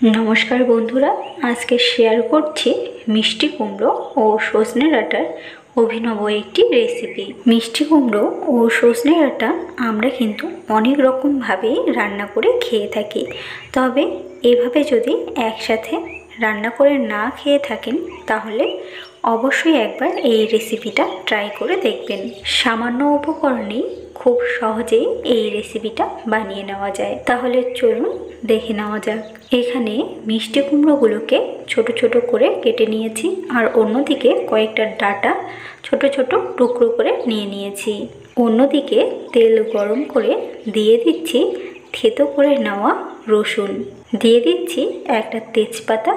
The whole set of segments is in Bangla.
নমস্কার বন্ধুরা, আজকে শেয়ার করছি মিষ্টি কুমড়ো ও সজনে ডাঁটার অভিনব একটি রেসিপি। মিষ্টি কুমড়ো ও সজনে ডাঁটা আমরা কিন্তু অনেক রকমভাবেই রান্না করে খেয়ে থাকি, তবে এভাবে যদি একসাথে রান্না করে না খেয়ে থাকেন তাহলে অবশ্যই একবার এই রেসিপিটা ট্রাই করে দেখবেন। সামান্য উপকরণেই খুব সহজেই এই রেসিপিটা বানিয়ে নেওয়া যায়। তাহলে চলুন দেখে নেওয়া যাক। এখানে মিষ্টি কুমড়োগুলোকে ছোট ছোট করে কেটে নিয়েছি, আর অন্যদিকে কয়েকটা ডাঁটা ছোট ছোট টুকরো করে নিয়েছি। অন্যদিকে তেল গরম করে দিয়ে দিচ্ছি থেতো করে নেওয়া রসুন, দিয়ে দিচ্ছি একটা তেজপাতা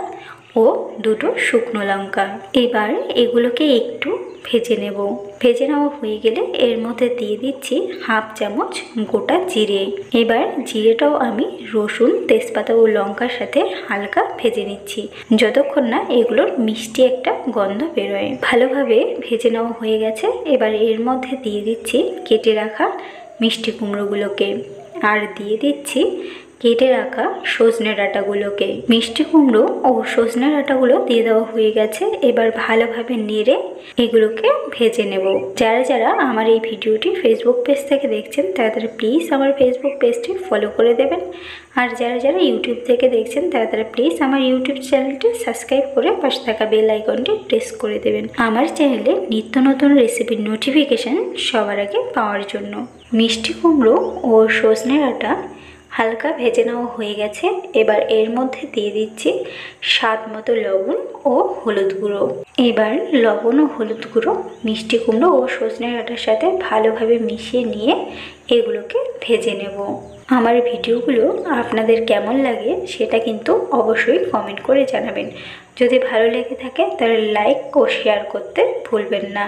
ও দুটো শুকনো লঙ্কা। এবার এগুলোকে একটু ভেজে নেব। ভেজে নেওয়া হয়ে গেলে এর মধ্যে দিয়ে দিচ্ছি হাফ চামচ গোটা জিরে। এবার জিরেটাও আমি রসুন, তেজপাতা ও লঙ্কার সাথে হালকা ভেজে নিচ্ছি, যতক্ষণ না এগুলোর মিষ্টি একটা গন্ধ বেরোয়। ভালোভাবে ভেজে নেওয়া হয়ে গেছে। এবার এর মধ্যে দিয়ে দিচ্ছি কেটে রাখা মিষ্টি কুমড়োগুলোকে, আর দিয়ে দিচ্ছি কেটে রাখা সজনে ডাঁটাগুলোকে। মিষ্টি কুমড়ো ও সজনে ডাঁটাগুলো দিয়ে দেওয়া হয়ে গেছে। এবার ভালোভাবে নেড়ে এগুলোকে ভেজে নেব। যারা যারা আমার এই ভিডিওটি ফেসবুক পেজ থেকে দেখছেন তারা প্লিজ আমার ফেসবুক পেজটি ফলো করে দেবেন, আর যারা যারা ইউটিউব থেকে দেখছেন তারা প্লিজ আমার ইউটিউব চ্যানেলটি সাবস্ক্রাইব করে পাশে থাকা বেল আইকনটি প্রেস করে দেবেন আমার চ্যানেলে নিত্য নতুন রেসিপির নোটিফিকেশান সবার আগে পাওয়ার জন্য। মিষ্টি কুমড়ো ও সজনে ডাঁটা হালকা ভেজে নেওয়া হয়ে গেছে। এবার এর মধ্যে দিয়ে দিচ্ছি স্বাদ মতো লবণ ও হলুদ গুঁড়ো। এবার লবণ ও হলুদ গুঁড়ো মিষ্টি কুমড়ো ও সজনে ডাঁটার সাথে ভালোভাবে মিশিয়ে নিয়ে এগুলোকে ভেজে নেব। আমার ভিডিওগুলো আপনাদের কেমন লাগে সেটা কিন্তু অবশ্যই কমেন্ট করে জানাবেন। যদি ভালো লেগে থাকে তাহলে লাইক ও শেয়ার করতে ভুলবেন না।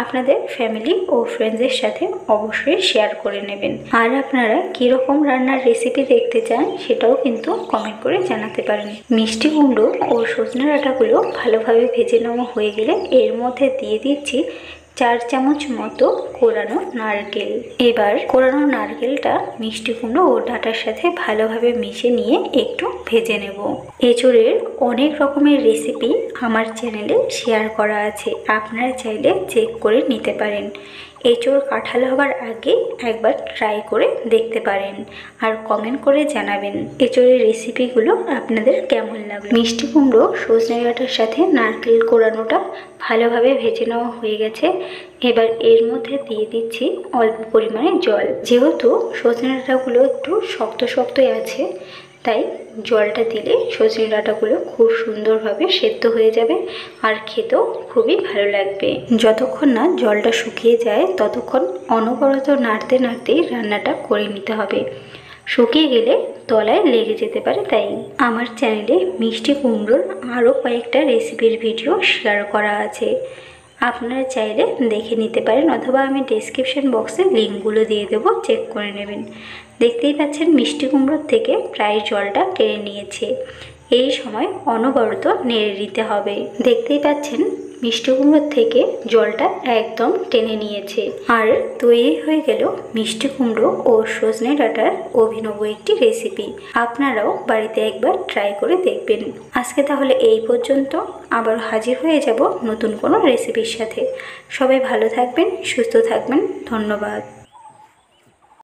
আপনাদের ফ্যামিলি ও ফ্রেন্ডসদের সাথে অবশ্যই শেয়ার করে নেবেন। আর আপনারা কীরকম রান্নার রেসিপি দেখতে চান সেটাও কিন্তু কমেন্ট করে জানাতে পারেন। মিষ্টি কুমড়ো ও সজনে ডাঁটাগুলো ভালোভাবে ভেজে নেওয়া হয়ে গেলে এর মধ্যে দিয়ে দিচ্ছি 4 চামচ মতো কোরানো নারকেল। এবার কোরানো নারকেলটা মিষ্টি কুমড়ো ও ডাঁটার সাথে ভালোভাবে মিশিয়ে নিয়ে একটু ভেজে নেব। এঁচোড়ের অনেক রকমের রেসিপি আমার চ্যানেলে শেয়ার করা আছে, আপনারা চাইলে চেক করে নিতে পারেন। এঁচোড় কাঁঠাল হবার আগে একবার ট্রাই করে দেখতে পারেন, আর কমেন্ট করে জানাবেন এঁচোড়ের রেসিপিগুলো আপনাদের কেমন লাগলো। মিষ্টি কুমড়ো সজনে ডাঁটার সাথে নারকেল কোরানোটা ভালোভাবে ভেজে নেওয়া হয়ে গেছে। এবার এর মধ্যে দিয়ে দিচ্ছি অল্প পরিমাণে জল। যেহেতু সজনে ডাঁটাগুলো একটু শক্ত শক্তই আছে, তাই জলটা দিলে সজনে ডাঁটাগুলো খুব সুন্দরভাবে সেদ্ধ হয়ে যাবে, আর খেতেও খুবই ভালো লাগবে। যতক্ষণ না জলটা শুকিয়ে যায় ততক্ষণ অনবরত নাড়তে নাড়তেই রান্নাটা করে নিতে হবে। শুকিয়ে গেলে তলায় লেগে যেতে পারে। তাই আমার চ্যানেলে মিষ্টি কুমড়োর আরও কয়েকটা রেসিপির ভিডিও শেয়ার করা আছে, আপনারা চাইলে দেখে নিতে পারেন, অথবা আমি ডেসক্রিপশন বক্সে লিঙ্কগুলো দিয়ে দেবো, চেক করে নেবেন। দেখতেই পাচ্ছেন মিষ্টি কুমড়োর থেকে প্রায় জলটা টেনে নিয়েছে। এই সময় অনবরত নেড়ে দিতে হবে। দেখতেই পাচ্ছেন মিষ্টি কুমড়োর থেকে জলটা একদম টেনে নিয়েছে, আর তৈরি হয়ে গেল মিষ্টি কুমড়ো ও সজনে ডাঁটার অভিনব একটি রেসিপি। আপনারাও বাড়িতে একবার ট্রাই করে দেখবেন। আজকে তাহলে এই পর্যন্ত, আবার হাজির হয়ে যাব নতুন কোনো রেসিপির সাথে। সবাই ভালো থাকবেন, সুস্থ থাকবেন। ধন্যবাদ।